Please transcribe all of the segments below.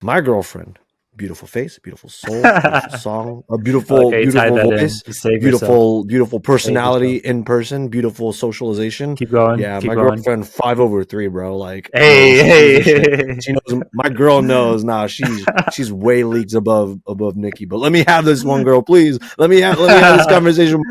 My girlfriend, beautiful face, beautiful soul, beautiful song, a beautiful, Okay, tie beautiful that in. voice, You save yourself. beautiful, beautiful Save personality yourself. in person, beautiful socialization. Keep going. Yeah, Keep my going. girlfriend 5/3, bro. Like, yo, she's Hey, the shit. hey. She knows. My girl knows. Nah, she's way leagues above Nikki. But let me have this one girl, please. Let me have this conversation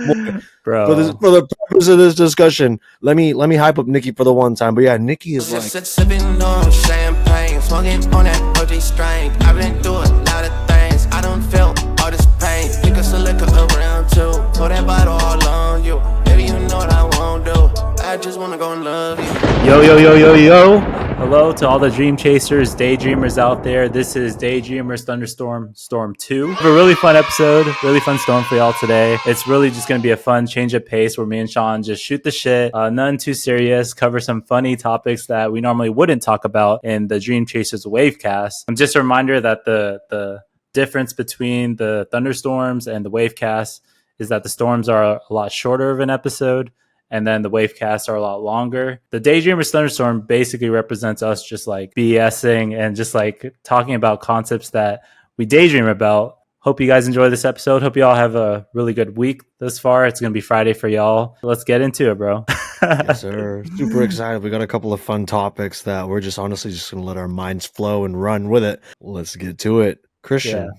Bro. for the purpose of this discussion. Let me hype up Nikki for the one time. But yeah, Nikki is like. Sipping on champagne, smoking on that OG strain. I've been through a lot of things. I don't feel all this pain. Pick us a liquor around too. Pour that bottle all on you. Baby, you know what I won't do. I just wanna go and love you. Yo, yo, yo, yo, yo. Hello to all the dream chasers, daydreamers out there. This is Daydreamerz Thunderstorm, Storm 2. We have a really fun episode, really fun storm for y'all today. It's really just going to be a fun change of pace where me and Sean just shoot the shit, none too serious, cover some funny topics that we normally wouldn't talk about in the Dream Chasers Wavecast. Just a reminder that the difference between the thunderstorms and the Wavecast is that the storms are a lot shorter of an episode, and then the wavecasts are a lot longer. The Daydreamerz Thunderstorm basically represents us just like BSing and just like talking about concepts that we daydream about. Hope you guys enjoy this episode. Hope you all have a really good week thus far. It's going to be Friday for y'all. Let's get into it, bro. Yes, sir. Super excited. We got a couple of fun topics that we're just honestly just going to let our minds flow and run with it. Let's get to it. Christian.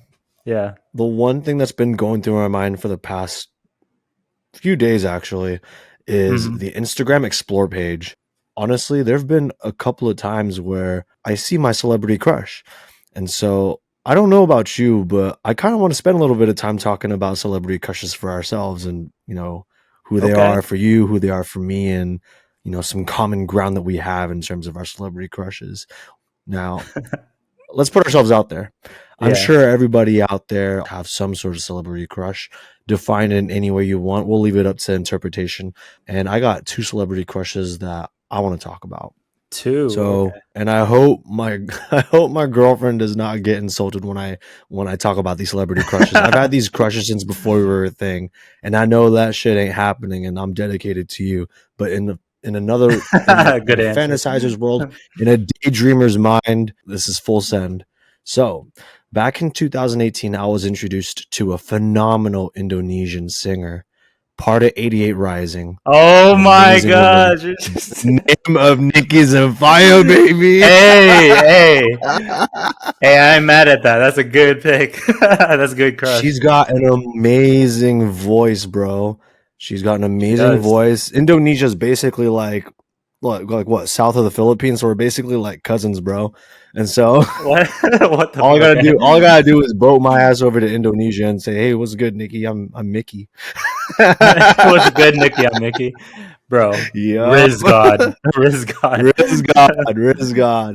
Yeah. The one thing that's been going through my mind for the past few days actually is the Instagram Explore page. Honestly, there have been a couple of times where I see my celebrity crush. And so I don't know about you, but I kind of want to spend a little bit of time talking about celebrity crushes for ourselves and, you know, who they are for you, who they are for me, and, you know, some common ground that we have in terms of our celebrity crushes. Now, let's put ourselves out there. I'm sure everybody out there have some sort of celebrity crush. Define it in any way you want. We'll leave it up to interpretation. And I got two celebrity crushes that I want to talk about. So, and I hope my girlfriend does not get insulted when I talk about these celebrity crushes. I've had these crushes since before we were a thing, and I know that shit ain't happening. And I'm dedicated to you. But in another good fantasizer's world, in a daydreamer's mind, this is full send. So, back in 2018, I was introduced to a phenomenal Indonesian singer, Parta 88 Rising. Oh my gosh. Name of Nikki Zafaya, baby. Hey, I'm mad at that. That's a good pick. That's a good crush. She's got an amazing voice, bro. She's got an amazing voice. Indonesia's basically like what, south of the Philippines, so we're basically like cousins, bro. And so what all I gotta do is boat my ass over to Indonesia and say, hey, what's good, Nikki? I'm Mickey. What's good, Nikki? I'm Mickey. Bro. Yeah. Riz God.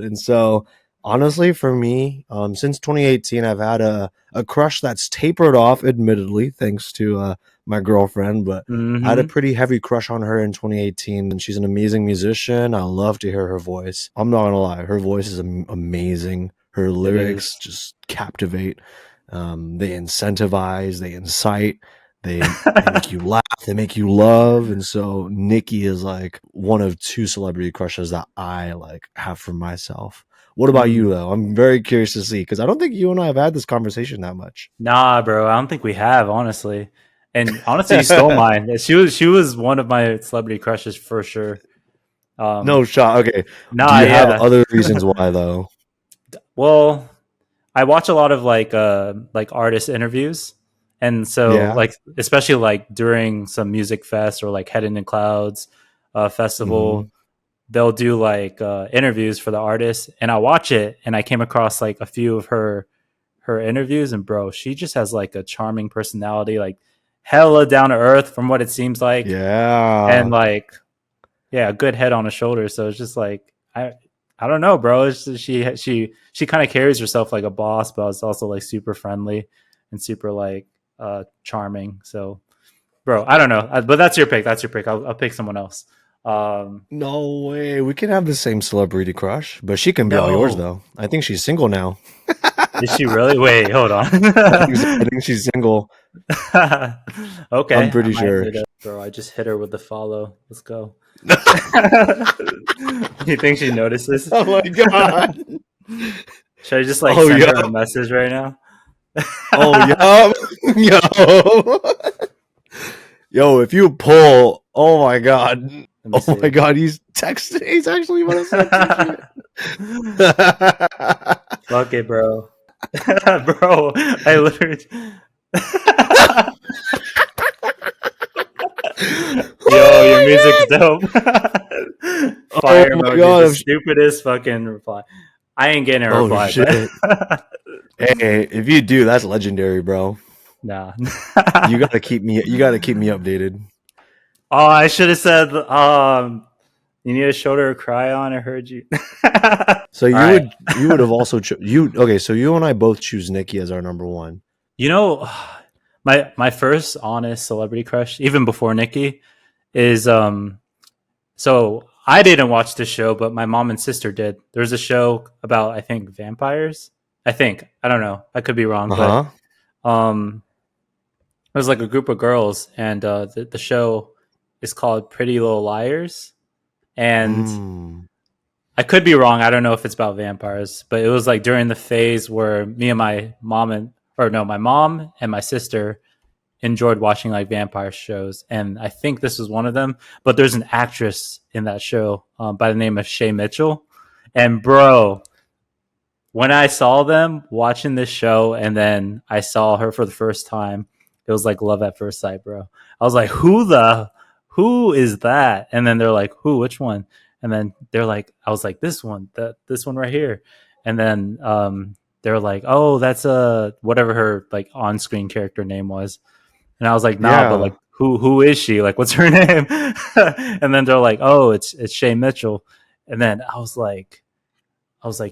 And so honestly, for me, since 2018, I've had a crush that's tapered off, admittedly, thanks to my girlfriend, but I had a pretty heavy crush on her in 2018, and she's an amazing musician. I love to hear her voice. I'm not gonna lie, her voice is amazing. Her lyrics just captivate. They incentivize, they incite, they make you laugh, they make you love. And so Nikki is like one of two celebrity crushes that I like have for myself. What about you, though? I'm very curious to see, because I don't think you and I have had this conversation that much. Nah, bro. I don't think we have, honestly. And honestly, you stole mine. She was one of my celebrity crushes for sure. No shot. Okay. Do you have other reasons why, though? Well, I watch a lot of like artist interviews, and so like especially like during some music fest or like Head in the Clouds festival, they'll do like interviews for the artist, and I watch it, and I came across like a few of her interviews, and bro, she just has like a charming personality, like hella down to earth from what it seems like. And like, a good head on her shoulders. So it's just like, I don't know, bro. It's just, she kind of carries herself like a boss, but it's also like super friendly and super like charming. So bro, I don't know, but that's your pick. I'll pick someone else. No way. We can have the same celebrity crush, but she can be all yours, though. I think she's single now. Is she really? Wait, hold on. I think she's single. Okay. I'm pretty sure. Bro, I just hit her with the follow. Let's go. You think she notices? Oh my god. Should I just like Oh send yeah. her a message right now? Oh yeah. Yo. Yo, if you pull, oh my god. Let me Oh see. my god, he's texting. He's actually want to send some shit. Fuck it, bro. Bro, I literally. Yo, your music's dope. Oh Fire my emoji, the god. stupidest fucking reply. I ain't getting a Oh reply, shit. but Hey, if you do, that's legendary, bro. nah. You gotta keep me updated. Oh, I should have said, you need a shoulder to cry on. I heard you. So All right. you would have also okay, so you and I both choose Nikki as our number one. You know, my first honest celebrity crush, even before Nikki, is so I didn't watch the show, but my mom and sister did. There's a show about, I think, vampires. I don't know. I could be wrong, Uh-huh. but it was like a group of girls, and the show is called Pretty Little Liars. And I could be wrong. I don't know if it's about vampires, but it was like during the phase where me and my mom and my sister enjoyed watching like vampire shows, and I think this was one of them. But there's an actress in that show by the name of Shay Mitchell, and bro, when I saw them watching this show, and then I saw her for the first time, it was like love at first sight, bro. I was like, who is that? And then they're like, who? Which one? And then they're like, I was like, this one right here. And then they're like, oh, that's whatever her like on screen character name was. And I was like, nah, but like, who is she? Like, what's her name? And then they're like, oh, it's Shay Mitchell. And then I was like,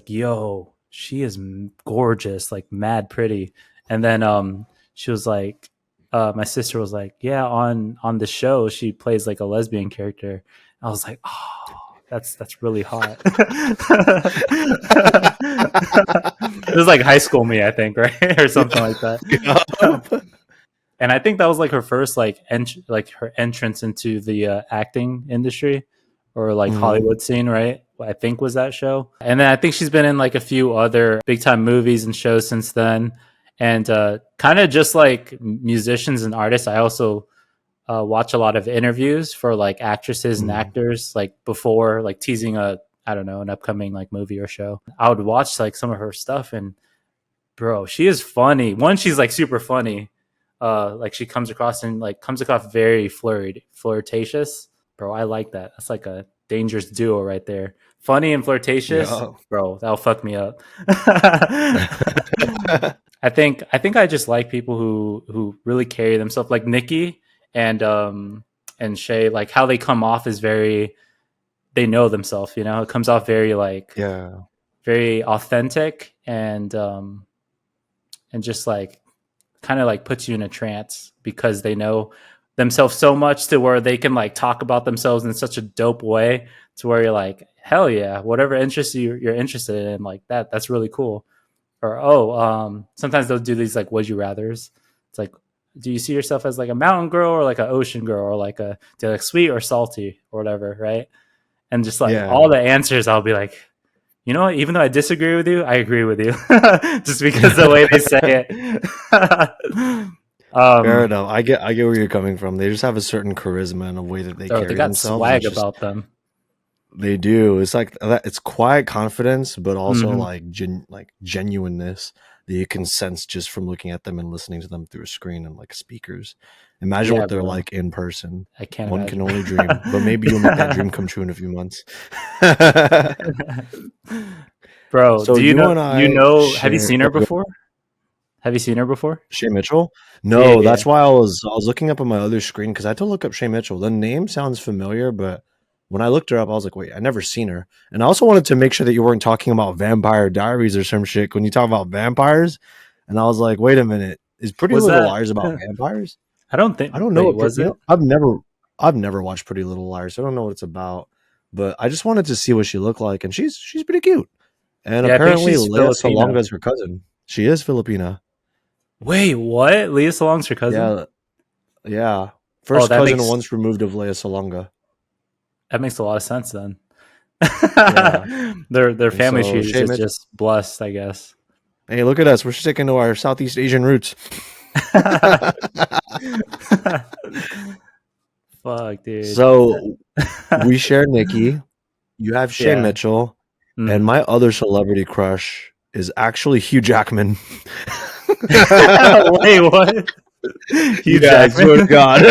yo, she is gorgeous, like mad pretty. And then she was like, my sister was like, yeah, on the show she plays like a lesbian character. I was like, oh, that's really hot. It was like high school me, I think, right? Or something like that. And I think that was like her first like her entrance into the acting industry or like Hollywood scene, right? I think was that show. And then I think she's been in like a few other big time movies and shows since then. And kind of just like musicians and artists, I also watch a lot of interviews for like actresses and actors, like before like teasing an upcoming like movie or show. I would watch like some of her stuff, and bro, she is funny. One, she's like super funny. Like she comes across very flirtatious. Bro, I like that. That's like a dangerous duo right there. Funny and flirtatious. Yeah. Bro, that'll fuck me up. I think I just like people who really carry themselves, like Nikki and Shay, like how they come off is very, they know themselves, you know. It comes off very like very authentic and just like kind of like puts you in a trance because they know themselves so much to where they can like talk about themselves in such a dope way to where you're like, hell yeah, whatever interest you're interested in, like that's really cool. Or sometimes they'll do these like would you rathers. It's like, do you see yourself as like a mountain girl or like an ocean girl or like do you like sweet or salty or whatever, right? And just like all the answers, I'll be like, you know what? Even though I disagree with you, I agree with you, just because the way they say it. Fair enough. I get where you're coming from. They just have a certain charisma and a way that they carry they got themselves. Swag about them. They do. It's like it's quiet confidence, but also like genuineness that you can sense just from looking at them and listening to them through a screen and like speakers. Imagine what they're like in person. I can't. One can only dream, but maybe you'll make that dream come true in a few months. Bro, so do you know? Have you seen her before? Shay Mitchell? No, that's why I was looking up on my other screen because I had to look up Shay Mitchell. The name sounds familiar, but when I looked her up, I was like, wait, I never seen her. And I also wanted to make sure that you weren't talking about Vampire Diaries or some shit when you talk about vampires. And I was like, wait a minute, is Pretty Little Liars about vampires? I don't know. Was it? I've never watched Pretty Little Liars, so I don't know what it's about. But I just wanted to see what she looked like, and she's pretty cute. And apparently, Lea Salonga is her cousin. She is Filipina. Wait, what? Lea Salonga's her cousin? Yeah. First cousin once removed of Lea Salonga. That makes a lot of sense then. Yeah. Their And family so tree Shay is Mitchell, just blessed, I guess. hey, look at us. We're sticking to our Southeast Asian roots. Fuck, dude. So we share Nikki. You have Shay Yeah. Mitchell, and Mhm. my other celebrity crush is actually Hugh Jackman. Wait, what? Hugh Yeah, I Jackman. swear to God.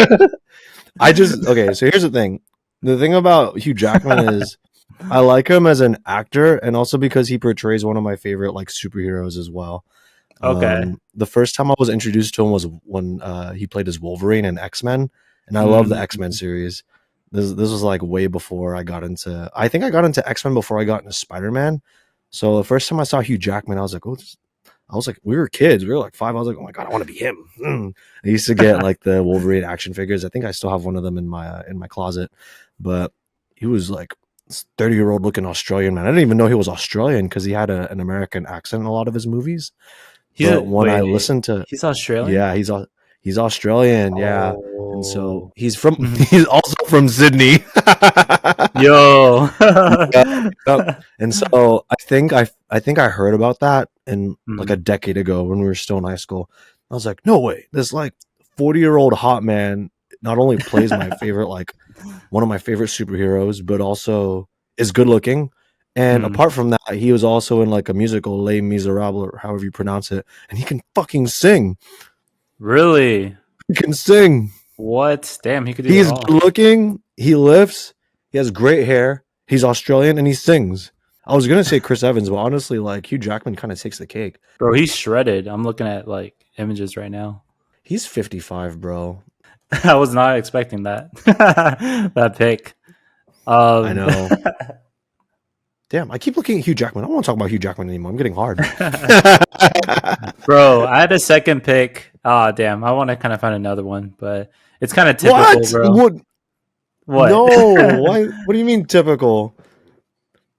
Okay, so here's the thing. The thing about Hugh Jackman is I like him as an actor, and also because he portrays one of my favorite like superheroes as well. Okay. The first time I was introduced to him was when he played as Wolverine in X-Men, and I love the Mm. X-Men series. This was like way before I got into. I think I got into X-Men before I got into Spider-Man. So the first time I saw Hugh Jackman, I was like, I was like, we were kids. We were like 5. I was like, oh my God, I want to be him. I used to get like the Wolverine action figures. I think I still have one of them in my closet. But he was like 30-year-old looking Australian man. I didn't even know he was Australian because he had an American accent in a lot of his movies. But when I Wait. listened to, He's Australian? yeah, he's Australian, yeah, and so Oh. Mhm. he's also from Sydney. Yo. Yeah, yep. And so I think I heard about that in like a Mhm. decade ago when we were still in high school. I was like, no way, this like 40-year-old hot man not only plays my favorite like one of my favorite superheroes, but also is good looking. And Mhm. apart from that, he was also in like a musical, Les Miserables, or however you pronounce it, and he can fucking sing. Really? He can sing. What? Damn, he could do it He's all. good looking. He lifts. He has great hair. He's Australian and he sings. I was gonna say Chris Evans, but honestly, like Hugh Jackman kind of takes the cake. Bro, he's shredded. I'm looking at like images right now. He's 55, bro. I was not expecting that. That pick. I know. Damn, I keep looking at Hugh Jackman. I don't want to talk about Hugh Jackman anymore. I'm getting hard. Bro, I had a second pick. Ah, damn. I want to kind of find another one, but it's kind of typical, What? bro. What? What? No. Why? What do you mean typical?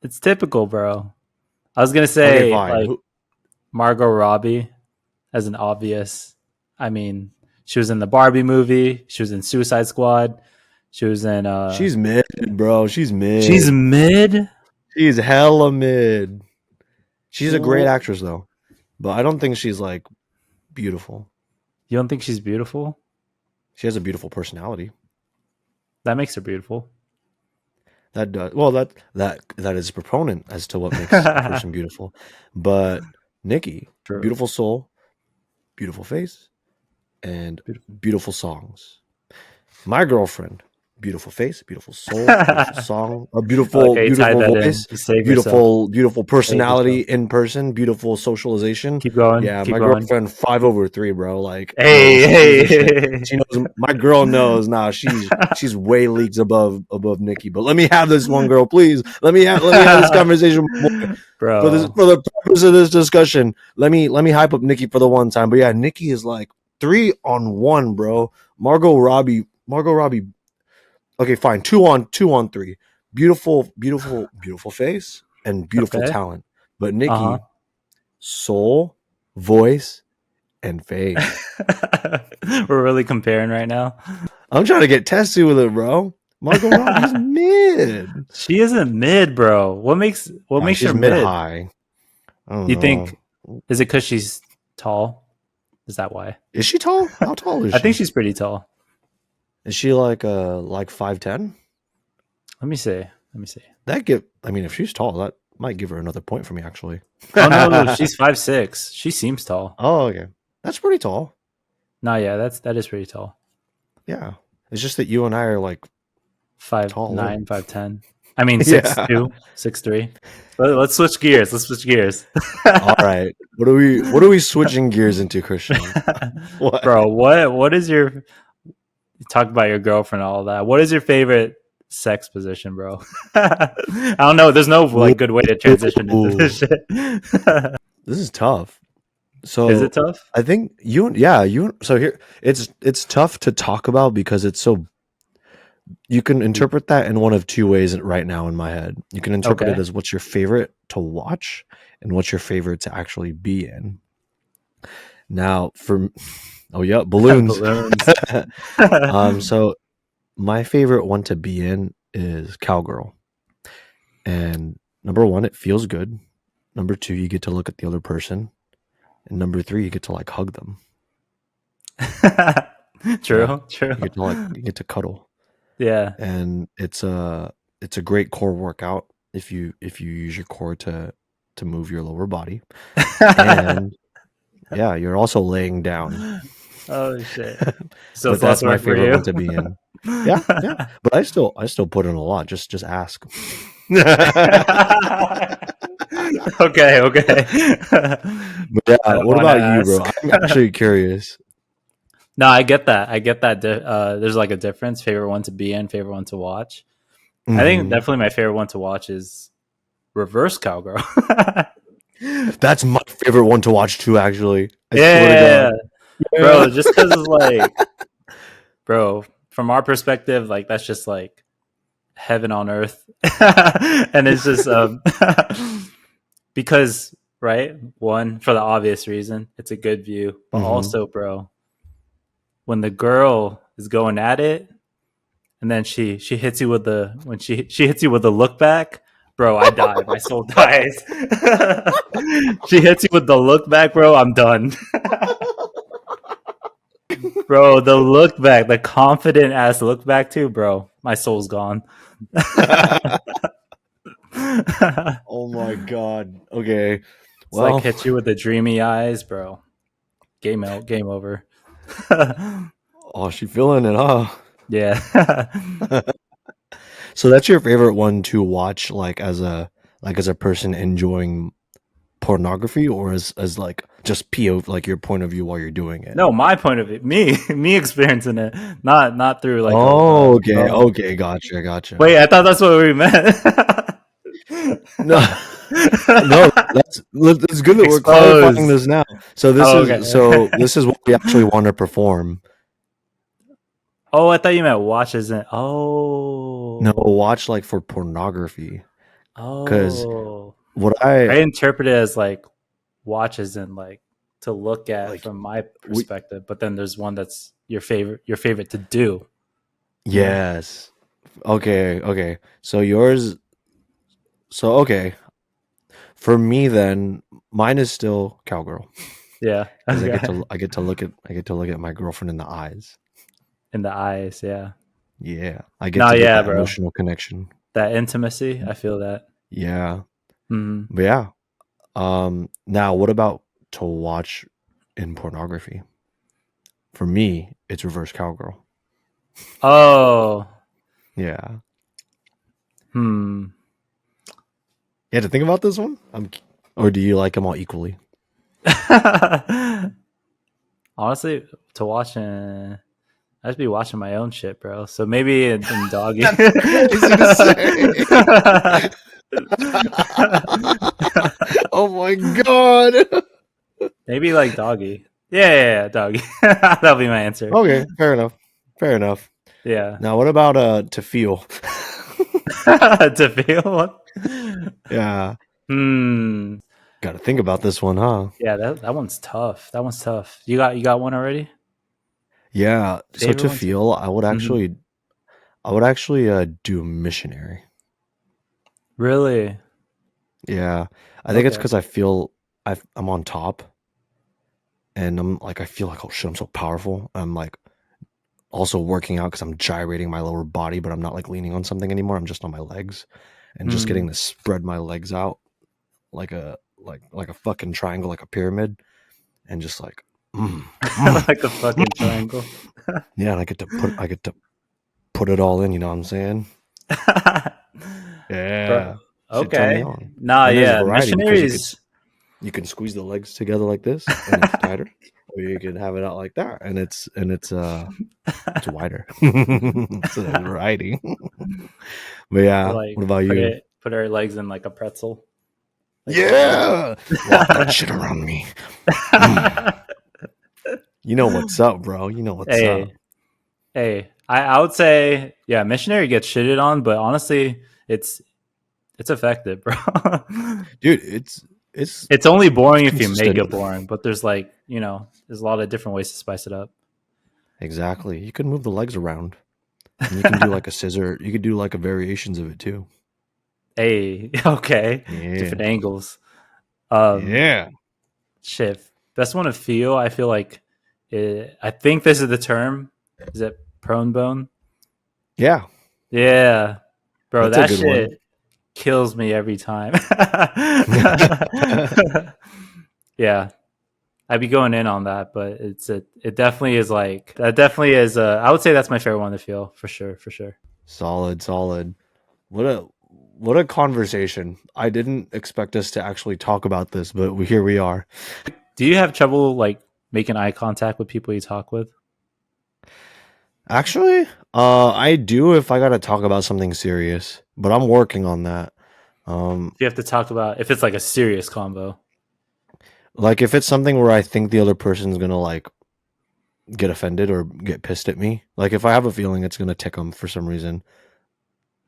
It's typical, bro. I was gonna Okay, say fine. like Margot Robbie as an obvious. I mean, she was in the Barbie movie. She was in Suicide Squad. She was in. She's mid, bro. She's mid. She's mid. She's hella mid. She's a great You actress though, but I don't think she's like beautiful. don't think she's beautiful? She has a beautiful personality. That makes her beautiful. That does well. That is a proponent as to what makes a person beautiful. But Nikki, True. beautiful soul, beautiful face, and beautiful songs. My girlfriend, beautiful face, beautiful soul, beautiful song, a beautiful, Okay, beautiful tie that voice, in. You save yourself. beautiful personality in person, beautiful socialization. Keep going. Yeah, Keep my going. girlfriend 5/3, bro. Like, yo, Hey, she gives a shit. hey. She knows. My girl knows. Nah, she's way leagues above Nikki. But let me have this one, girl, please. Let me have this conversation. Bro. For the purpose of this discussion, let me hype up Nikki for the one time. But yeah, Nikki is like 3-on-1, bro. Margot Robbie. Okay, fine. 2-on-3. Beautiful face and beautiful Okay. talent. But Nikki, Uh-huh. soul, voice, and face. We're really comparing right now. I'm trying to get testy with it, bro. Margot Robbie's mid. She isn't mid, bro. What makes She's her mid mid? high. I don't You know. think is it because she's tall? Is that why? Is she tall? How tall is she? I think she's pretty tall. Is she like 5'10"? Let me see. I mean, if she's tall, that might give her another point for me, actually. Oh no, she's 5'6". She seems tall. Oh, okay. That's pretty tall. No, yeah, that is pretty tall. Yeah. It's just that you and I are like 5'9", taller. 5'10". I mean, Yeah. 6'2", 6'3". Let's switch gears. All right. What are we switching gears into, Christian? What? Bro, what is your talk about your girlfriend and all that? What is your favorite sex position, bro? I don't know. There's no like good way to transition into this shit. This is tough. So Is it tough? I think so here it's tough to talk about because it's so you can interpret that in one of two ways right now in my head. You can interpret it as what's your favorite to watch and what's your favorite to actually be in. Now balloons. So my favorite one to be in is Cowgirl. And number one, it feels good. Number two, you get to look at the other person. And number three, you get to like hug them. True, Yeah. true. You get to cuddle. Yeah. And it's a great core workout if you use your core to move your lower body. And yeah, you're also laying down. Oh shit. So But it's that's less my work for favorite you. one to be in. Yeah. But I still put in a lot. Just ask. Okay. But yeah, I don't what wanna about you, bro? ask. I'm actually curious. No, I get that. There's like a difference. Favorite one to be in, favorite one to watch. I think Mhm. definitely my favorite one to watch is reverse cowgirl. That's my favorite one to watch too, actually. I swear to Yeah, God. bro. Just because it's like, bro, from our perspective, like that's just like heaven on earth, and it's just because right, one for the obvious reason, it's a good view, but Mhm. also, bro, when the girl is going at it, and then she hits you with the when she hits you with the look back. Bro, I die. My soul dies. She hits you with the look back, bro. I'm done. Bro, the look back, the confident ass look back too, bro. My soul's gone. It's Oh my God. Okay. like Well, hit you with the dreamy eyes, bro. Game out, game over. oh, she feeling it, huh? Yeah. So that's your favorite one to watch, like as a person enjoying pornography, or as like just PO, like your point of view while you're doing it. No, my point of view, me experiencing it, not through like Oh, okay, girl. okay, gotcha. Wait, I thought that's what we meant. No, no, that's good that we're clarifying Exposed. this now. So Okay. this is what we actually want to perform. Oh, I thought you meant watches and oh. No, watch like for pornography, because Oh. what I interpret it as like watches and like to look at like from my perspective, but then there's one that's your favorite to do. yes, okay. So yours, okay. For me, then mine is still cowgirl. Yeah. Because Okay. I get to look at my girlfriend in the eyes. In the eyes, yeah. Yeah, I get No, to get yeah, that bro. emotional connection. That intimacy, I feel that. Yeah, Mhm. but yeah. Now what about to watch in pornography? For me, it's reverse cowgirl. Oh. Yeah, Hmm. you had to think about this one. Or do you like them all equally? Honestly, to watch I just be watching my own shit, bro. So maybe in doggy. That's crazy to say. Oh my God. Maybe like doggy. Yeah, doggy. That'll be my answer. Okay, fair enough. Yeah. Now what about to feel? To feel. Yeah, Hmm. got to think about this one, huh? Yeah, that one's tough. That one's tough. You got one already? Yeah. So Favorite to one? feel, I would Mhm. actually do missionary. Really? Yeah, I think it's Okay. because I feel I'm on top, and I'm like I feel like, oh shit, I'm so powerful. I'm like also working out because I'm gyrating my lower body, but I'm not like leaning on something anymore. I'm just on my legs, and just Hmm. getting to spread my legs out like a fucking triangle, like a pyramid, and just like Like a fucking triangle. yeah, and I get to put it all in. You know what I'm saying? Bro. Yeah, shit turn me Okay. on. Nah, And there's yeah. variety because Missionaries. you can squeeze the legs together like this and it's tighter, or you can have it out like that and it's wider. So there's variety. But yeah, Like what about you? put our legs in like a pretzel. Like Yeah, wrap that shit around me. You know what's up, bro. You know what's up. Hey, I would say, yeah, missionary gets shitted on, but honestly, it's effective, bro. Dude, It's only boring if you make consistent. it boring, but there's like, there's a lot of different ways to spice it up. Exactly. You can move the legs around. And you can do like a scissor. You could do like a variations of it too. Hey, okay. Yeah. Different angles. Um, Yeah. shit. Best one to feel. I feel like I think this is the term. Is it prone bone? Yeah. Yeah, bro. That's a That good one. shit kills me every time. Yeah, I'd be going in on that, but it definitely is like that. Definitely is. I would say that's my favorite one to feel for sure. For sure. Solid, solid. What a conversation. I didn't expect us to actually talk about this, but here we are. Do you have trouble like making eye contact with people you talk with? Actually, I do if I gotta talk about something serious, but I'm working on that. If you have to talk about if it's like a serious combo. Like if it's something where I think the other person's gonna like get offended or get pissed at me, like if I have a feeling it's gonna tick them for some reason,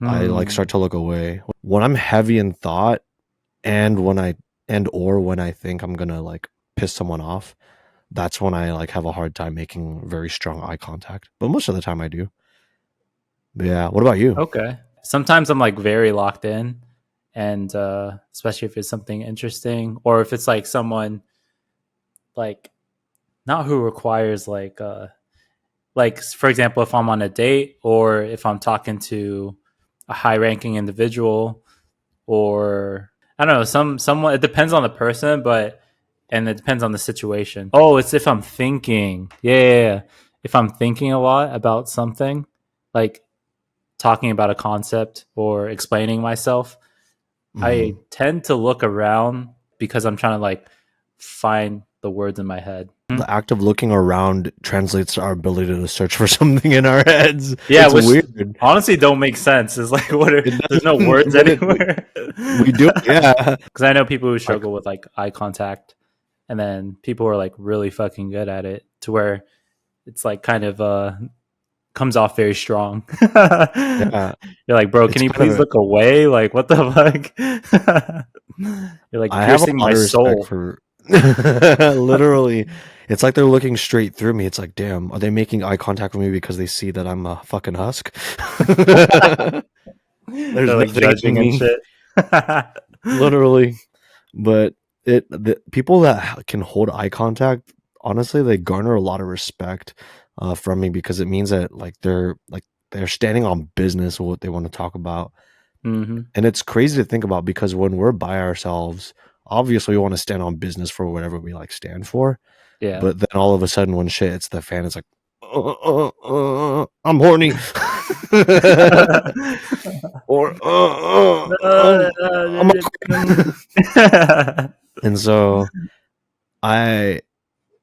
I like start to look away. When I'm heavy in thought, and when I think I'm gonna like piss someone off, that's when I like have a hard time making very strong eye contact. But most of the time I do. But yeah. What about you? Okay. Sometimes I'm like very locked in, and especially if it's something interesting or if it's like someone like not who requires like for example, if I'm on a date or if I'm talking to a high ranking individual or I don't know, someone it depends on the person, but and it depends on the situation. Oh, it's if I'm thinking. Yeah. If I'm thinking a lot about something, like talking about a concept or explaining myself, I Mhm. tend to look around because I'm trying to like find the words in my head. The act of looking around translates to our ability to search for something in our heads. Yeah, It's which weird. honestly don't make sense. It's like It there's no doesn't, words but anywhere. we do. Yeah. Because I know people who Like struggle with like eye contact, and then people are like really fucking good at it to where it's like kind of comes off very strong. yeah, You're like, bro, it's can you kind please of. look away? Like, what the fuck? You're like I have a piercing lot my of respect soul. for. Literally, it's like they're looking straight through me. It's like, damn, are they making eye contact with me because they see that I'm a fucking husk? There's They're like nothing in judging and me, shit. literally. But the people that can hold eye contact, honestly, they garner a lot of respect from me because it means that they're standing on business with what they want to talk about. Hmm. And it's crazy to think about because when we're by ourselves, obviously we want to stand on business for whatever we like stand for. Yeah. But then all of a sudden, when shit hits the fan, it's like, I'm horny, or I'm and so I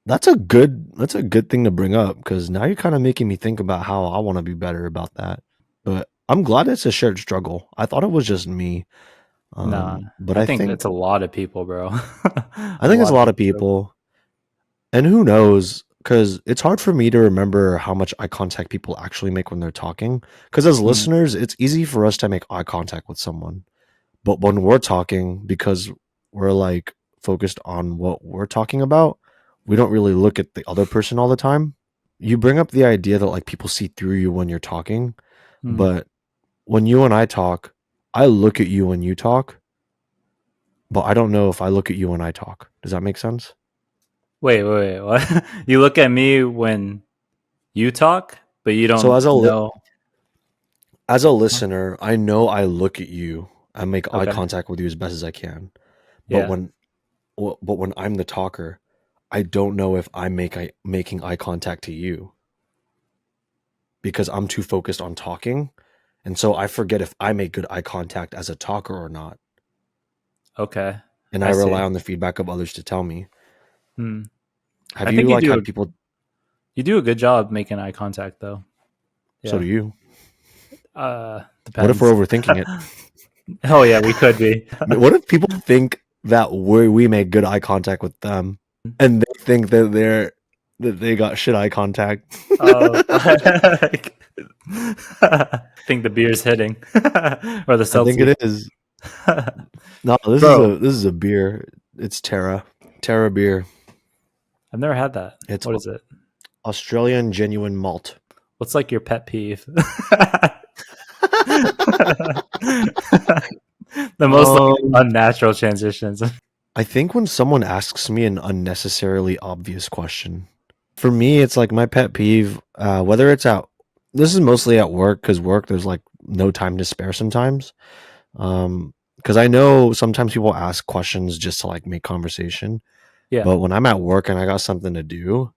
that's a good thing to bring up because now you're kind of making me think about how I want to be better about that. But I'm glad it's a shared struggle. I thought it was just me, Nah, but I think that's a lot of people, bro. I A think it's a lot of lot of people struggle. people. And who knows? Because it's hard for me to remember how much eye contact people actually make when they're talking. Because as Mm, listeners, it's easy for us to make eye contact with someone. But when we're talking, because we're like focused on what we're talking about, we don't really look at the other person all the time. You bring up the idea that like people see through you when you're talking. mm. But when you and I talk, I look at you when you talk, but I don't know if I look at you when I talk. Does that make sense? Wait, what? You look at me when you talk, but you So don't know. as a listener, I know I look at you. I make eye Okay. contact with you as best as I can. But Yeah. when I'm the talker, I don't know if I'm making eye contact to you because I'm too focused on talking, and so I forget if I make good eye contact as a talker or not, Okay. and I I rely see. on the feedback of others to tell me. Hmm. Have I you think like had people? you do a good job making eye contact though. So do Yeah. you. What if we're Depends. overthinking it? Oh yeah, we could be. What if people think that we make good eye contact with them, and they think that they got shit eye contact? Fuck. I think the beer's hitting or the I think seltzer. it is. No, Bro, this is a beer. It's Terra beer. I've never had that. It's What is it? Australian genuine malt. What's like your pet peeve? The most like unnatural transitions. I think when someone asks me an unnecessarily obvious question, for me, it's like my pet peeve, whether it's at, this is mostly at work, because work, there's like no time to spare sometimes. Because I know sometimes people ask questions just to like make conversation. Yeah. But when I'm at work and I got something to do,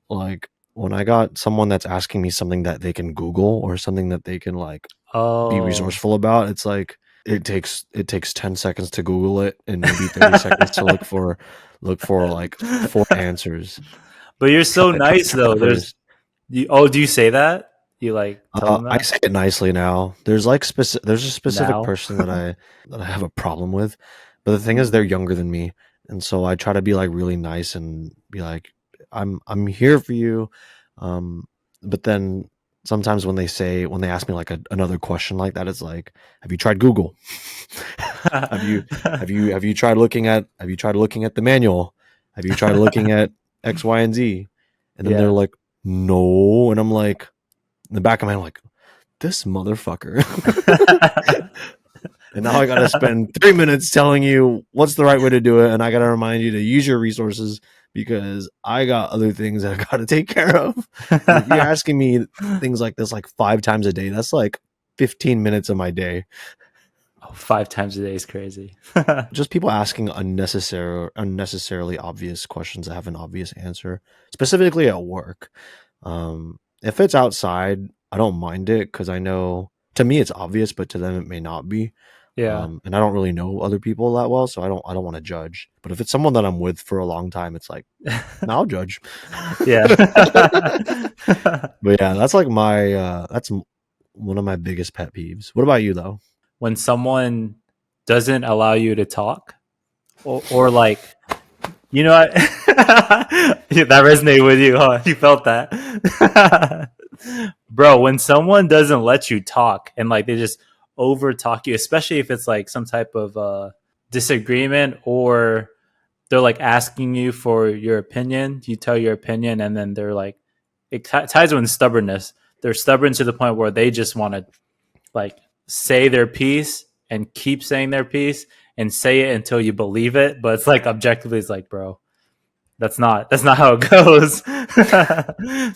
like when I got someone that's asking me something that they can Google or something that they can like be resourceful about, it's like it takes 10 seconds to Google it and maybe 30 seconds to look for like 4 answers. But you're so nice though. First. Do you say that? You like tell them I that? say it nicely now. There's like there's a specific Now? person that I have a problem with, but the thing is they're younger than me, and so I try to be like really nice and be like, I'm here for you. But then sometimes when they ask me like another question like that, it's like, have you tried Google? have you tried looking at the manual? Have you tried looking at X, Y, and Z? And then they're like, no, and I'm like, in the back of my mind, like, this motherfucker. And now I gotta spend 3 minutes telling you what's the right way to do it, and I gotta remind you to use your resources because I got other things that I gotta take care of. And if you're asking me things like this like 5 times a day, that's like 15 minutes of my day. 5 times a day is crazy. Just people asking unnecessarily obvious questions that have an obvious answer, specifically at work. If it's outside, I don't mind it because I know to me it's obvious, but to them it may not be. Yeah. And I don't really know other people that well, so I don't want to judge. But if it's someone that I'm with for a long time, it's like, no, I'll judge. Yeah. But yeah, that's like that's one of my biggest pet peeves. What about you though? When someone doesn't allow you to talk, or like, you know what? That resonated with you, huh? You felt that. Bro, when someone doesn't let you talk and like they just over talk you, especially if it's like some type of disagreement, or they're like asking you for your opinion, you tell your opinion, and then they're like, it ties with stubbornness. They're stubborn to the point where they just want to like say their piece and keep saying their piece and say it until you believe it. But it's like objectively, it's like, bro, that's not how it goes.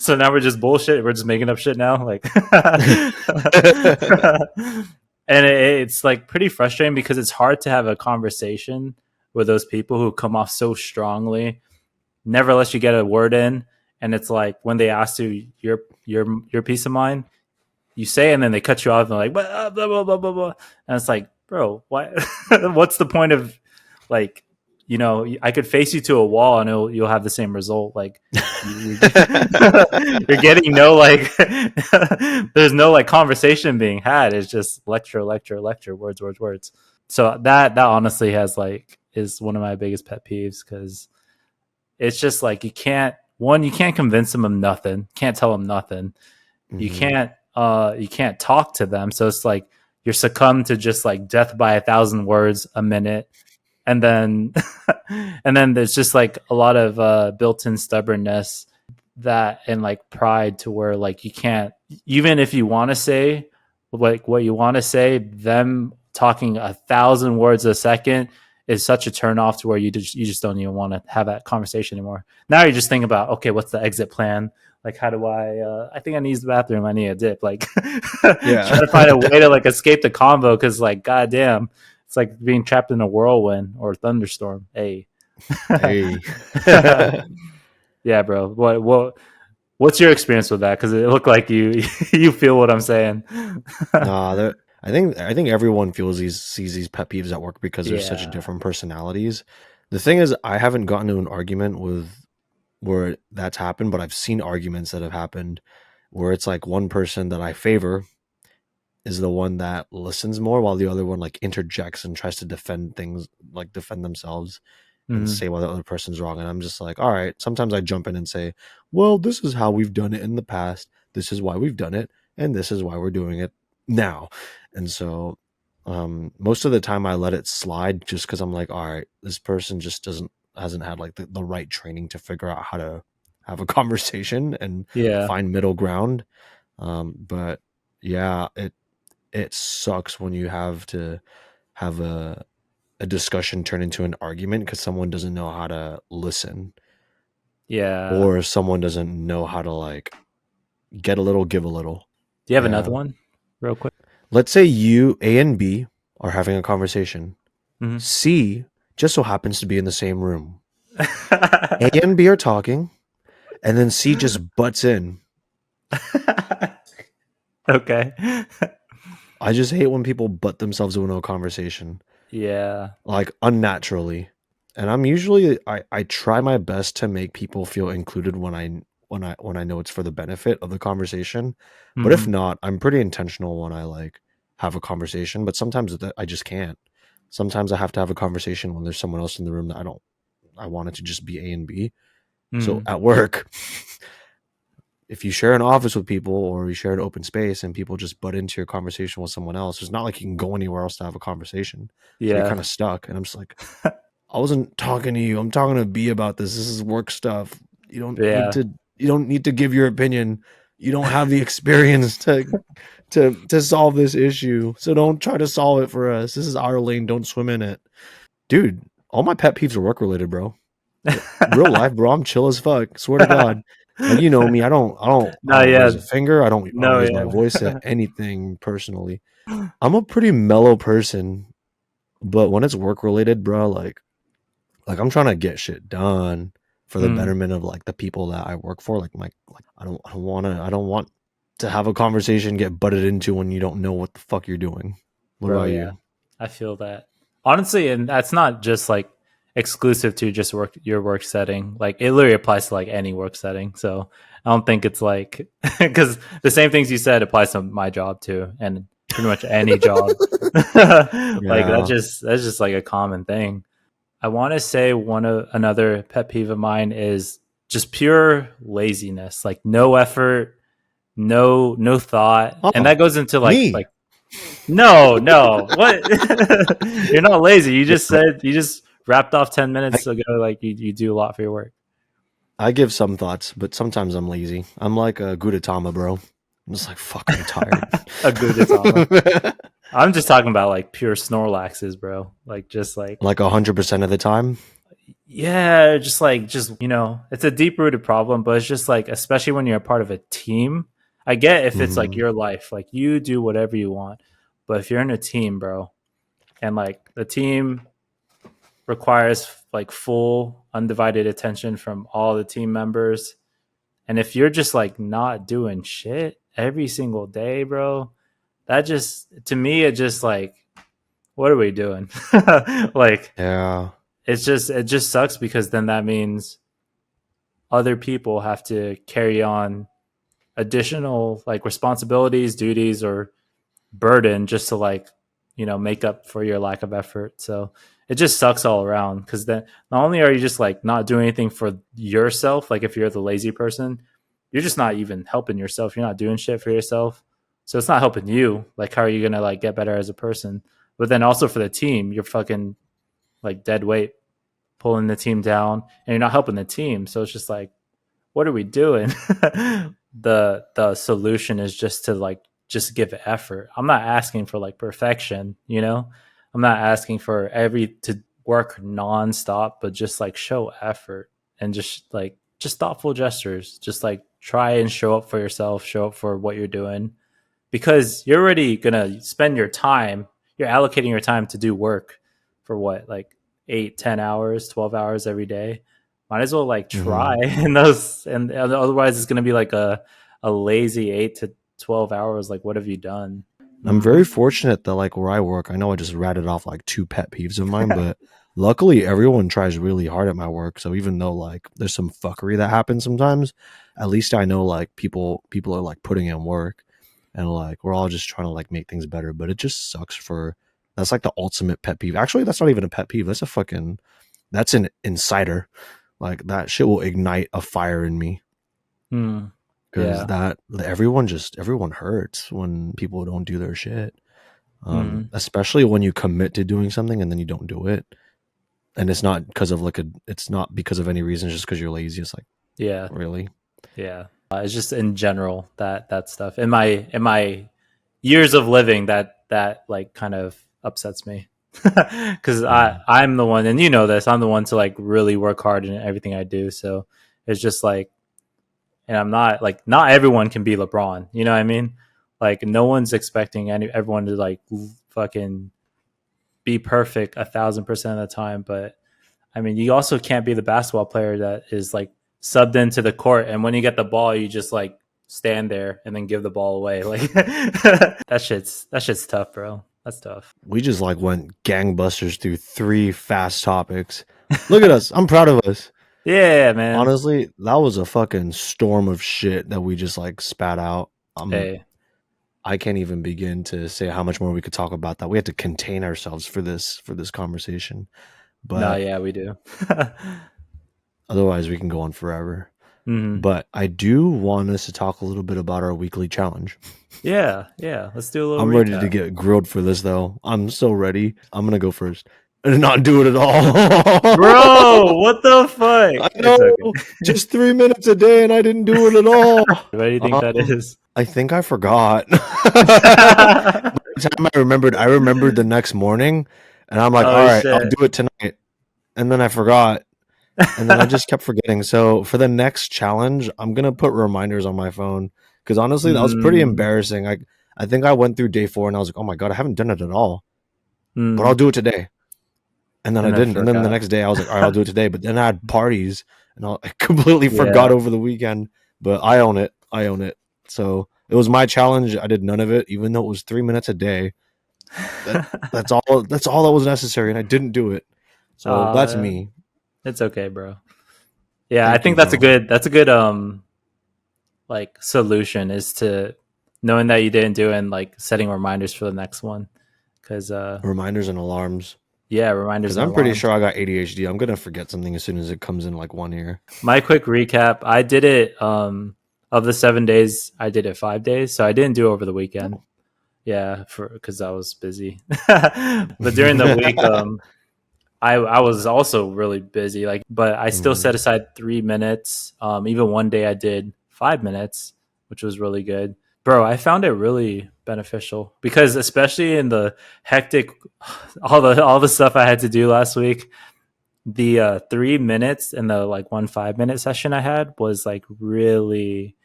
So now we're just bullshit. We're just making up shit now. Like, and it's like pretty frustrating because it's hard to have a conversation with those people who come off so strongly, never let you get a word in. And it's like when they ask you your peace of mind, you say, and then they cut you off and they're like, blah, blah, blah, blah, blah, blah. And it's like, bro, what? What's the point of like, you know, I could face you to a wall and you'll have the same result. Like you're getting no, like, there's no like conversation being had. It's just lecture, words. So that honestly is one of my biggest pet peeves, because it's just like, you can't convince them of nothing. Can't tell them nothing. Mm-hmm. You can't talk to them. So it's like, you're succumb to just like death by 1,000 words a minute. And then, there's just like a lot of built-in stubbornness and like pride to where like you can't, even if you want to say like what you want to say, them talking 1,000 words a second is such a turn off to where you just don't even want to have that conversation anymore. Now you're just thinking about, okay, what's the exit plan? Like, how do I think I need to use the bathroom. I need a dip. Like, trying to find a way to like escape the convo. Cause like, goddamn, it's like being trapped in a whirlwind or thunderstorm. Hey. Yeah, bro. What's your experience with that? Cause it looked like you feel what I'm saying. Nah, I think everyone sees these pet peeves at work because there's such different personalities. The thing is, I haven't gotten into an argument where that's happened, but I've seen arguments that have happened where it's like one person that I favor is the one that listens more, while the other one like interjects and tries to defend themselves and say why the other person's wrong. And I'm just like, all right, sometimes I jump in and say, well, this is how we've done it in the past. This is why we've done it. And this is why we're doing it now. And so most of the time I let it slide just because I'm like, all right, this person just hasn't had like the right training to figure out how to have a conversation and find middle ground. But yeah, it sucks when you have to have a discussion turn into an argument because someone doesn't know how to listen. Yeah. Or someone doesn't know how to like get a little, give a little. Do you have another one real quick? Let's say you, A and B, are having a conversation. Mm-hmm. C just so happens to be in the same room. A and B are talking, and then C just butts in. Okay. I just hate when people butt themselves into a conversation. Yeah. Like unnaturally. And I'm usually I try my best to make people feel included when I know it's for the benefit of the conversation. But if not, I'm pretty intentional when I like have a conversation. But sometimes I just can't. Sometimes I have to have a conversation when there's someone else in the room that I want it to just be A and B. So at work, if you share an office with people or you share an open space and people just butt into your conversation with someone else, it's not like you can go anywhere else to have a conversation. So you're kind of stuck. And I'm just like, I wasn't talking to you. I'm talking to B about this. This is work stuff. You don't need to give your opinion. You don't have the experience to solve this issue. So don't try to solve it for us. This is our lane. Don't swim in it. Dude, all my pet peeves are work related, bro. Real life, bro. I'm chill as fuck. Swear to God. Like, you know me. I don't raise a finger. I don't raise my voice at anything personally. I'm a pretty mellow person, but when it's work related, bro, like I'm trying to get shit done for the betterment of like the people that I work for. Like I don't want to have a conversation get butted into when you don't know what the fuck you're doing. What about you? I feel that honestly, and that's not just like exclusive to just your work setting. Like it literally applies to like any work setting. So I don't think it's like because the same things you said applies to my job too, and pretty much any job. Like that's just like a common thing. I want to say another pet peeve of mine is just pure laziness, like no effort, no thought, and that goes into like no, what? You're not lazy. You just wrapped off 10 minutes ago. Like you do a lot for your work. I give some thoughts, but sometimes I'm lazy. I'm like a Gudetama, bro. I'm just like, fuck, I'm tired. A Gudetama. I'm just talking about like pure Snorlaxes, bro. Like just like 100% of the time. Yeah, just you know, it's a deep rooted problem, but it's just like especially when you're a part of a team. I get if it's like your life, like you do whatever you want, but if you're in a team, bro, and like the team requires like full undivided attention from all the team members, and if you're just like not doing shit every single day, bro, that just to me it just like what are we doing? Like yeah, it just sucks because then that means other people have to carry on additional like responsibilities, duties, or burden just to like, you know, make up for your lack of effort. So it just sucks all around because then not only are you just like not doing anything for yourself, like if you're the lazy person, you're just not even helping yourself. You're not doing shit for yourself. So it's not helping you. Like, how are you gonna like get better as a person? But then also for the team, you're fucking like dead weight pulling the team down and you're not helping the team. So it's just like, what are we doing? The solution is just to like just give effort. I'm not asking for like perfection, you know? I'm not asking for to work nonstop, but just like show effort and just thoughtful gestures. Just like try and show up for yourself, show up for what you're doing. Because you're already gonna spend your time, you're allocating your time to do work for what, like 8, 10 hours, 12 hours every day. Might as well like try and otherwise it's gonna be like a lazy 8 to 12 hours. Like, what have you done? I'm very fortunate that like where I work, I know I just ratted off like 2 pet peeves of mine, but luckily everyone tries really hard at my work. So even though like there's some fuckery that happens sometimes, at least I know like people are like putting in work and like we're all just trying to like make things better. But it just sucks that's like the ultimate pet peeve. Actually, that's not even a pet peeve. That's an insider. Like that shit will ignite a fire in me. Because everyone hurts when people don't do their shit. Especially when you commit to doing something and then you don't do it. And it's not because of it's not because of any reason, it's just because you're lazy. It's like, yeah, really? Yeah. It's just in general that stuff in my years of living that like kind of upsets me. because I'm the one, and you know this. I'm the one to like really work hard in everything I do. So it's just like, and I'm not like, not everyone can be LeBron. You know what I mean? Like no one's expecting everyone to like fucking be perfect 1,000% of the time. But I mean, you also can't be the basketball player that is like subbed into the court, and when you get the ball, you just like stand there and then give the ball away. Like that shit's tough, bro. That's tough. We just like went gangbusters through 3 fast topics. Look at us. I'm proud of us. Yeah, man. Honestly, that was a fucking storm of shit that we just like spat out. Hey, I can't even begin to say how much more we could talk about that. We had to contain ourselves for this conversation. no, But yeah, we do. otherwise we can go on forever. Hmm. But I do want us to talk a little bit about our weekly challenge. Yeah. Let's do a little I'm recap. ready to get grilled for this though. I'm so ready. I'm gonna go first and not do it at all. Bro, what the fuck? I know, just 3 minutes a day and I didn't do it at all. What do you think that is? I think I forgot. By the time I remembered the next morning, and I'm like, Oh, all right, shit. I'll do it tonight. And then I forgot. And then I just kept forgetting. So for the next challenge, I'm gonna put reminders on my phone. Because honestly, that was pretty embarrassing. I think I went through day 4 and I was like, oh my god, I haven't done it at all. But I'll do it today. And then I didn't. And then the next day I was like, all right, I'll do it today. But then I had parties and I completely forgot over the weekend. But I own it. So it was my challenge. I did none of it, even though it was 3 minutes a day. That's all that was necessary, and I didn't do it. So that's me. It's okay, bro. Yeah, Thank I think you, that's a good like solution, is to knowing that you didn't do it and like setting reminders for the next one. Because reminders and alarms. yeah, reminders. Because I'm pretty sure I got ADHD. I'm gonna forget something as soon as it comes in like 1 year. My quick recap: I did it of the 7 days. I did it 5 days, so I didn't do it over the weekend. Oh. Yeah, because I was busy. But during the week, I was also really busy. Like, but I still set aside 3 minutes. Even one day I did 5 minutes, which was really good. Bro, I found it really beneficial because especially in the hectic, all the stuff I had to do last week, the 3 minutes and the like 1 5 minute session I had was like really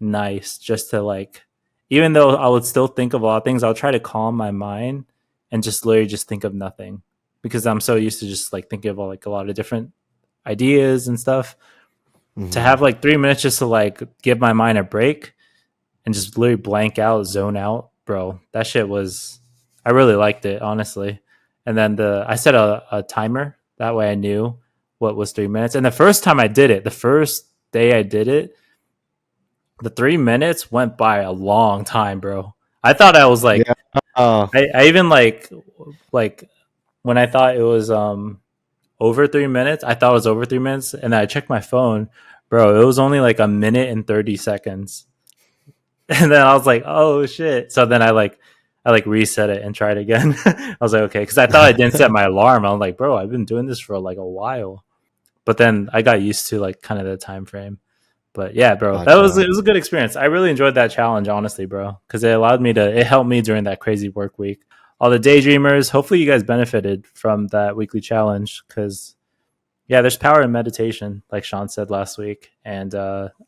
nice, just to like, even though I would still think of a lot of things, I'll try to calm my mind and just literally just think of nothing, because I'm so used to just like thinking of like a lot of different ideas and stuff. To have like 3 minutes just to like give my mind a break and just literally blank out, zone out, bro, that shit was, I really liked it, honestly. And then I set a timer, that way I knew what was 3 minutes. And the first time I did it, the first day I did it, the 3 minutes went by a long time, bro. I thought I was like, I even like when I thought it was over 3 minutes, I thought it was over 3 minutes, and then I checked my phone, bro, it was only like 1 minute and 30 seconds. And then I was like, oh shit. So then I reset it and tried again. I was like, okay, because I thought I didn't set my alarm. I was like, bro, I've been doing this for like a while. But then I got used to like kind of the time frame. But yeah, bro, it was a good experience. I really enjoyed that challenge, honestly, bro, because it helped me during that crazy work week. All the Daydreamers, hopefully you guys benefited from that weekly challenge, because yeah, there's power in meditation, like Sean said last week. And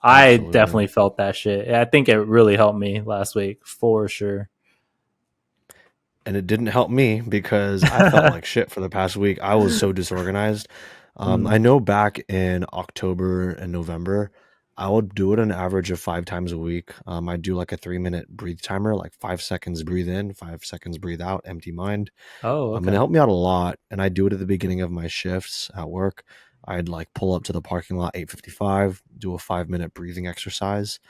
I definitely felt that shit. I think it really helped me last week, for sure. And it didn't help me because I felt like shit for the past week. I was so disorganized. I know back in October and November, I would do it an average of 5 times a week. I'd do like a 3-minute breathe timer, like 5 seconds breathe in, 5 seconds breathe out, empty mind. Oh, okay. And it helped me out a lot. And I do it at the beginning of my shifts at work. I'd like pull up to the parking lot 8:55, do a 5-minute breathing exercise,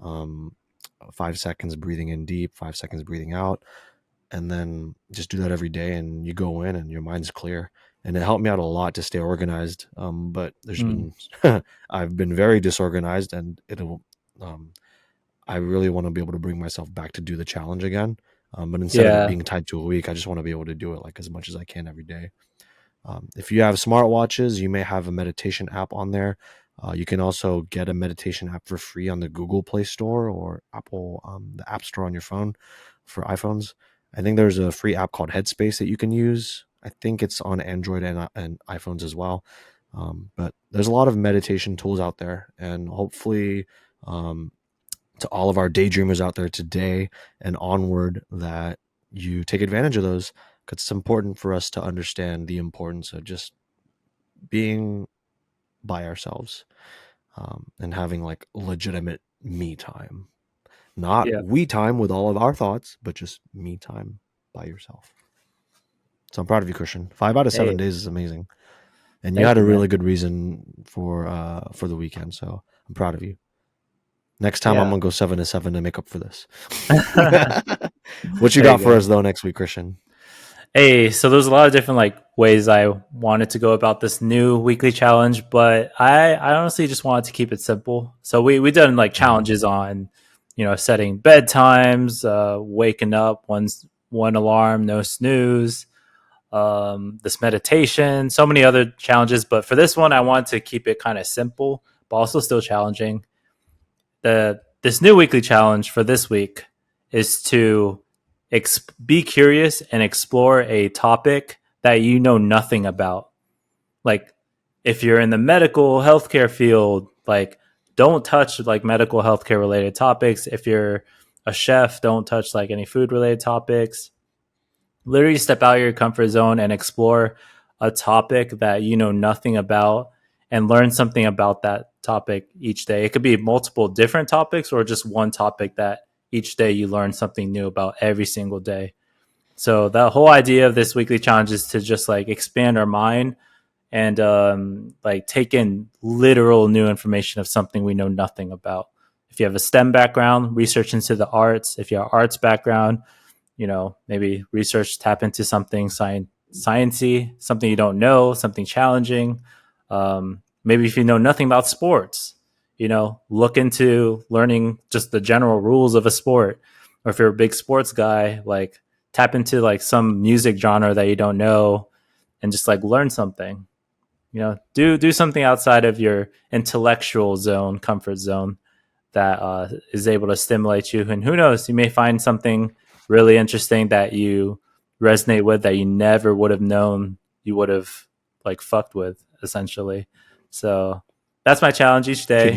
5 seconds breathing in deep, 5 seconds breathing out, and then just do that every day. And you go in and your mind's clear. And it helped me out a lot to stay organized. But there's been I've been very disorganized, and I really want to be able to bring myself back to do the challenge again. But instead of it being tied to a week, I just want to be able to do it like as much as I can every day. If you have smartwatches, you may have a meditation app on there. You can also get a meditation app for free on the Google Play Store or Apple, the App Store on your phone for iPhones. I think there's a free app called Headspace that you can use. I think it's on Android and iPhones as well. But there's a lot of meditation tools out there, and hopefully to all of our daydreamers out there today and onward, that you take advantage of those, because it's important for us to understand the importance of just being by ourselves, and having like legitimate me time. Not we time with all of our thoughts, but just me time by yourself. So I'm proud of you, Christian. 5 out of 7 days is amazing. And you had a really good reason for the weekend, so I'm proud of you. Next time I'm gonna go 7 to 7 to make up for this. What you got for us though next week, Christian? Hey, so there's a lot of different like ways I wanted to go about this new weekly challenge, but I honestly just wanted to keep it simple. So we done like challenges on, setting bedtimes, waking up one alarm, no snooze, this meditation, so many other challenges. But for this one, I want to keep it kind of simple, but also still challenging. This new weekly challenge for this week is to be curious and explore a topic that you know nothing about. Like if you're in the medical healthcare field, like don't touch like medical healthcare related topics. If you're a chef, don't touch like any food related topics. Literally step out of your comfort zone and explore a topic that you know nothing about and learn something about that topic each day. It could be multiple different topics or just one topic that each day you learn something new about every single day. So the whole idea of this weekly challenge is to just like expand our mind and like take in literal new information of something we know nothing about. If you have a STEM background, research into the arts. If you have arts background, maybe research, tap into something sciencey, something you don't know, something challenging. Maybe if you know nothing about sports, look into learning just the general rules of a sport. Or if you're a big sports guy, like tap into like some music genre that you don't know and just like learn something. Do something outside of your intellectual zone, comfort zone that is able to stimulate you. And who knows, you may find something really interesting that you resonate with that you never would have known you would have like fucked with, essentially. So that's my challenge each day.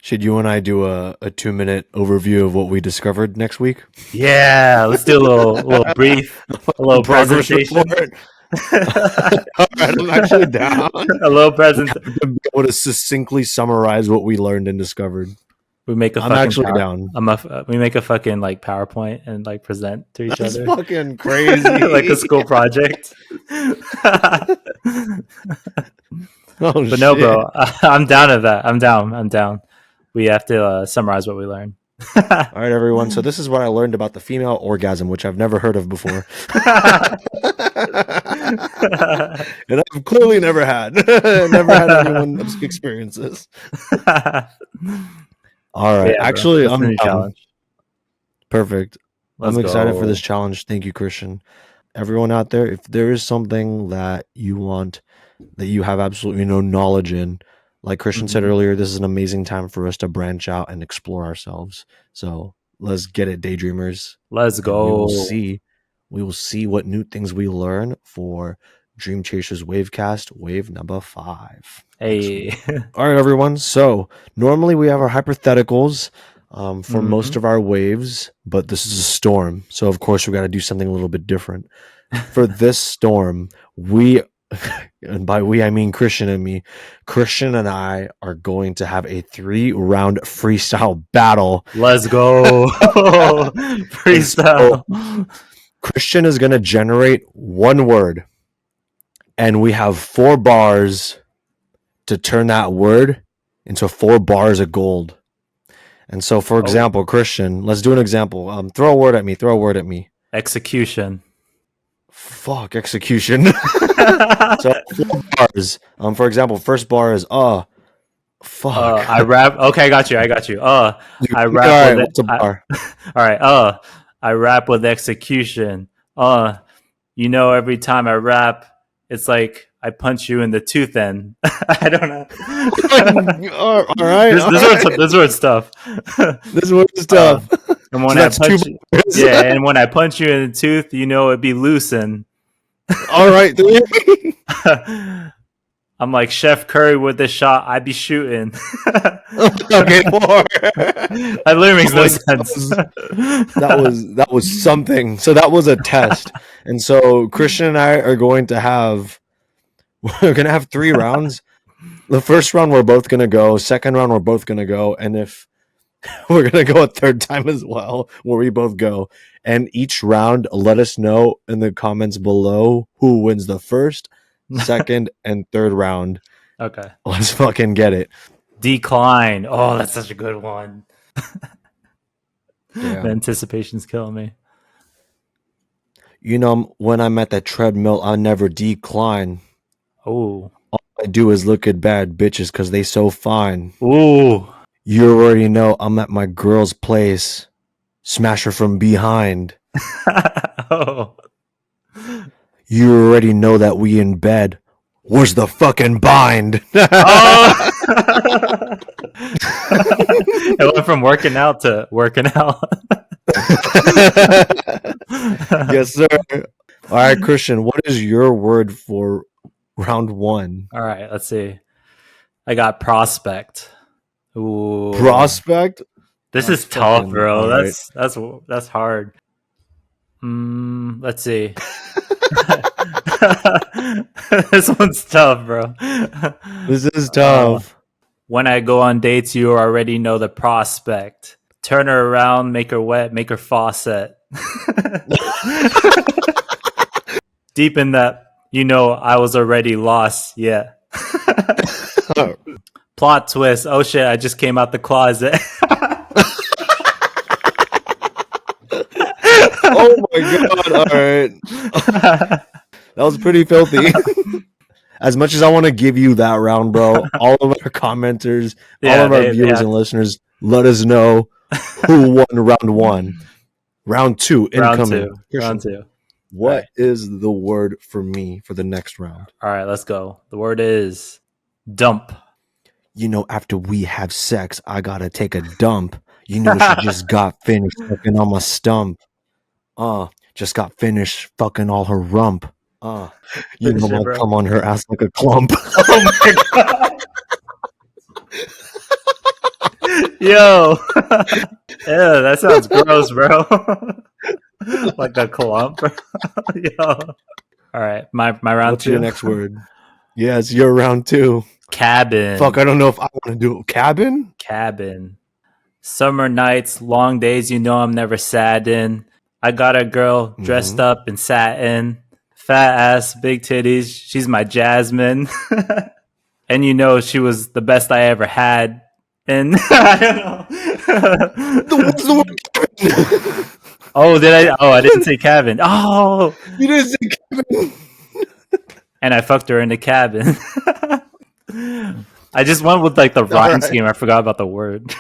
Should you and I do a 2-minute overview of what we discovered next week? Yeah, let's do a little brief, a little presentation. All right, I'm actually down. A little presentation to be able to succinctly summarize what we learned and discovered. We make a I'm actually down. We make a fucking like PowerPoint and like present to each That's other. Fucking crazy. Like a school project. But no, bro, I'm down to that. I'm down. We have to summarize what we learned. All right, everyone. So this is what I learned about the female orgasm, which I've never heard of before. And I've clearly never had. Never had anyone experience this. All right. Yeah, actually, I'm challenge. Perfect. I'm excited for this challenge. Thank you, Christian. Everyone out there, if there is something that you want, that you have absolutely no knowledge in, like Christian said earlier, this is an amazing time for us to branch out and explore ourselves. So let's get it, daydreamers. Let's go. We will see what new things we learn for Dream Chasers Wavecast, wave number 5. Hey. All right, everyone. So normally we have our hypotheticals for most of our waves, but this is a storm. So of course we got to do something a little bit different. For this storm, and by we I mean Christian and me, Christian and I are going to have a 3-round freestyle battle. Let's go. Freestyle. So, Christian is going to generate one word, and we have 4 bars to turn that word into 4 bars of gold. And so, for example, Christian, let's do an example. Throw a word at me. Execution. Fuck, execution. So 4 bars. For example, first bar is fuck. I rap. Okay, I got you. I rap with what's a bar? All right. I rap with execution. Every time I rap, it's like I punch you in the tooth end. I don't know. All right. This word's tough. This word's tough. And when So I that's punch, two. yeah, and when I punch you in the tooth, you know it'd be loosened. All right. I'm like Chef Curry with this shot. I'd be shooting. Okay, more. That literally makes no sense. That was something. So that was a test. And so Christian and I are going to have 3 rounds. The first round we're both gonna go. Second round we're both gonna go. And if we're gonna go a third time as well, where we both go. And each round, let us know in the comments below who wins the first, second, and third round. Okay. Let's fucking get it. Decline. Oh, that's such a good one. Yeah. The anticipation's killing me. You know, when I'm at that treadmill, I never decline. Oh. All I do is look at bad bitches because they so fine. Ooh. You already know I'm at my girl's place. Smash her from behind. Oh. You already know that we in bed. Where's the fucking bind? Oh. It went from working out to working out. Yes, sir. All right, Christian, what is your word for round 1? All right, let's see. I got prospect. Ooh. Prospect? This is tough, bro. That's hard. Let's see. This one's tough, bro. This is tough. When I go on dates, you already know the prospect. Turn her around, make her wet, make her faucet. Deep in that, you know I was already lost. Yeah. Plot twist. Oh shit, I just came out the closet. Oh my god, all right. That was pretty filthy. As much as I want to give you that round, bro, all of our commenters, all of our viewers and listeners, let us know who won round 1. Round 2, incoming. Round two. What is the word for me for the next round? All right, let's go. The word is dump. You know, after we have sex, I gotta take a dump. You know, she just got finished fucking on my stump. Just got finished fucking all her rump. You know, I'll come on her ass like a clump. Oh my god. Yo. Yeah, that sounds gross, bro. Like a clump. Yo. All right, my round What's 2. your next word? Yes, your round 2. Cabin. Fuck, I don't know if I want to do it. Cabin? Cabin. Summer nights, long days, you know I'm never sad in. I got a girl dressed up in satin. Fat ass, big titties. She's my Jasmine. And you know she was the best I ever had. And I don't know. What's the word? Oh, did I? Oh, I didn't say cabin. Oh, You didn't say cabin. and I fucked her in the cabin. I just went with like the rhyme scheme. I forgot about the word.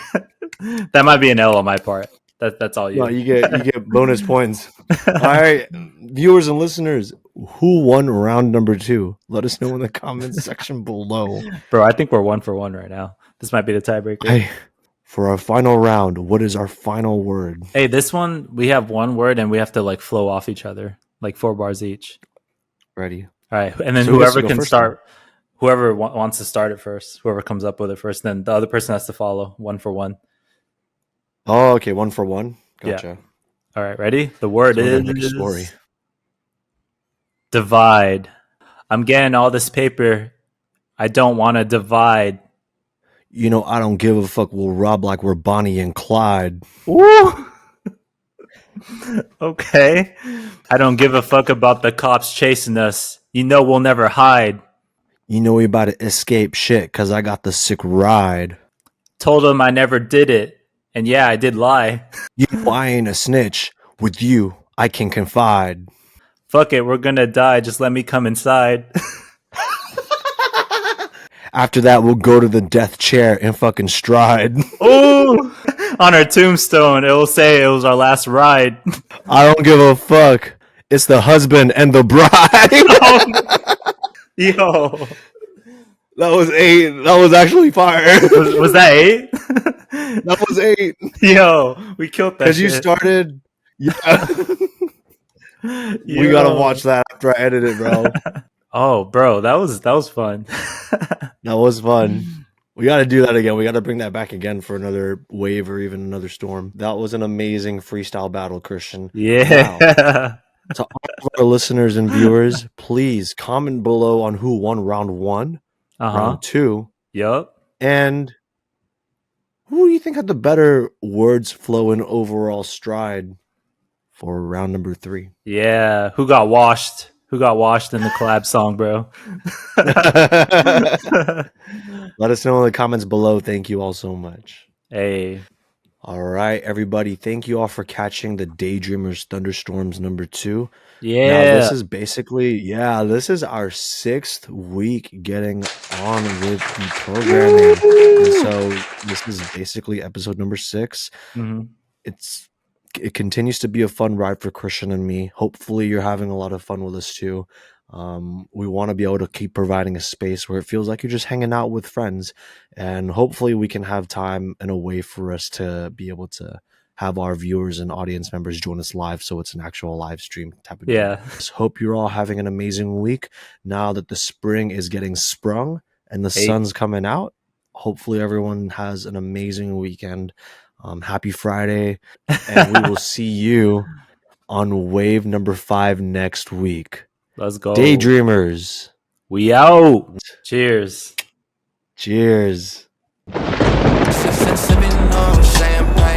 That might be an L on my part. That's all you. No, you get bonus points. All right, viewers and listeners, who won round number 2? Let us know in the comments section below. Bro, I think we're 1 for 1 right now. This might be the tiebreaker. For our final round, what is our final word? Hey, this one we have one word and we have to like flow off each other, like 4 bars each. Ready? All right, and then So whoever go can first start, whoever wants to start it first, whoever comes up with it first, then the other person has to follow 1 for 1. Oh, okay, 1 for 1. Gotcha. Yeah. All right, ready? The word So is next story. divide. I'm getting all this paper. I don't want to divide. You know, I don't give a fuck. We'll rob like we're Bonnie and Clyde. Woo! Okay. I don't give a fuck about the cops chasing us. You know we'll never hide. You know we about to escape shit because I got the sick ride. Told them I never did it. And yeah, I did lie. You know I ain't a snitch. With you, I can confide. Fuck it, we're gonna die. Just let me come inside. After that, we'll go to the death chair and fucking stride. Ooh! On our tombstone, it will say it was our last ride. I don't give a fuck. It's the husband and the bride. Yo. That was 8. That was actually fire. Was that 8? That was 8. Yo, we killed that Because you shit. started. Yeah. We gotta watch that after I edit it, bro. Oh, bro, that was fun. That was fun. We got to do that again. We got to bring that back again for another wave or even another storm. That was an amazing freestyle battle, Christian. Yeah. Now, to all of our listeners and viewers, please comment below on who won round 1, round 2, Yup. and who do you think had the better words flow and overall stride for round number 3? Yeah. Who got washed? Who got washed in the collab song, bro? Let us know in the comments below. Thank you all so much. Hey. All right, everybody. Thank you all for catching the Daydreamerz Thunderstorms number 2. Yeah. Now, this is basically, this is our 6th week getting on with the programming. And so this is basically episode number 6. Mm-hmm. It continues to be a fun ride for Christian and me. Hopefully you're having a lot of fun with us too. We want to be able to keep providing a space where it feels like you're just hanging out with friends, and hopefully we can have time and a way for us to be able to have our viewers and audience members join us live, so it's an actual live stream type of deal. Just hope you're all having an amazing week now that the spring is getting sprung and the sun's coming out. Hopefully everyone has an amazing weekend. Happy Friday, and we will see you on wave number 5 next week. Let's go. Daydreamers. We out. Cheers. Cheers. Sipping on champagne.